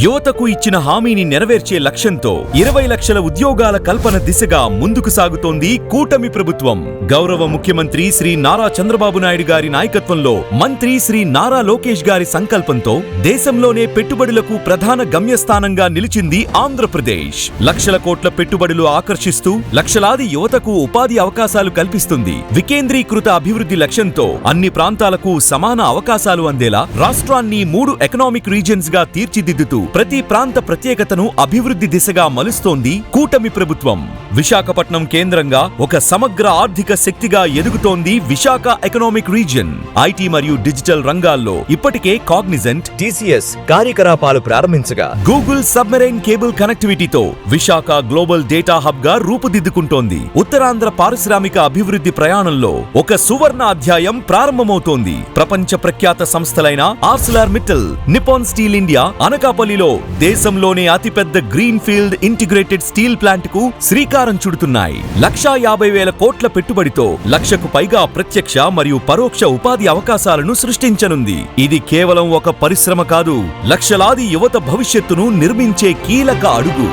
యువతకు ఇచ్చిన హామీని నెరవేర్చే లక్ష్యంతో 20 లక్షల ఉద్యోగాల కల్పన దిశగా ముందుకు సాగుతోంది కూటమి ప్రభుత్వం. గౌరవ ముఖ్యమంత్రి శ్రీ నారా చంద్రబాబు నాయుడు గారి నాయకత్వంలో మంత్రి శ్రీ నారా లోకేష్ గారి సంకల్పంతో దేశంలోనే పెట్టుబడులకు ప్రధాన గమ్యస్థానంగా నిలిచింది ఆంధ్రప్రదేశ్. లక్షల కోట్ల పెట్టుబడులు ఆకర్షిస్తూ లక్షలాది యువతకు ఉపాధి అవకాశాలు కల్పిస్తుంది. వికేంద్రీకృత అభివృద్ధి లక్ష్యంతో అన్ని ప్రాంతాలకు సమాన అవకాశాలు అందేలా రాష్ట్రాన్ని 3 ఎకనామిక్ రీజియన్స్ గా తీర్చిదిద్దుతూ ప్రతి ప్రాంత ప్రత్యేకతను అభివృద్ధి దిశగా మలుస్తోంది కూటమి ప్రభుత్వం. విశాఖపట్నం కేంద్రంగా ఒక సమగ్ర ఆర్థిక శక్తిగా ఎదుగుతోంది విశాఖ ఎకనామిక్ రీజియన్. ఐటీ మరియు డిజిటల్ రంగాల్లో ఇప్పటికే కాగ్నిజెంట్, టీసీఎస్ కార్యకలాపాలు ప్రారంభించగా గూగుల్ సబ్మెరైన్ కేబుల్ కనెక్టివిటీతో విశాఖ గ్లోబల్ డేటా హబ్ గా రూపుదిద్దుకుంటోంది. ఉత్తరాంధ్ర పారిశ్రామిక అభివృద్ధి ప్రయాణంలో ఒక సువర్ణ అధ్యాయం ప్రారంభమవుతోంది. ప్రపంచ ప్రఖ్యాత సంస్థలైన Arcelor Mittal, Nippon Steel India అనకాపల్లిలో దేశంలోనే అతిపెద్ద green field integrated steel plant కు శ్రీకారం చుడుతున్నాయి. 1,50,000 కోట్ల పెట్టుబడితో 1,00,000కు పైగా ప్రత్యక్ష మరియు పరోక్ష ఉపాధి అవకాశాలను సృష్టించనుంది. ఇది కేవలం ఒక పరిశ్రమ కాదు, లక్షలాది యువత భవిష్యత్తును నిర్మించే కీలక అడుగు.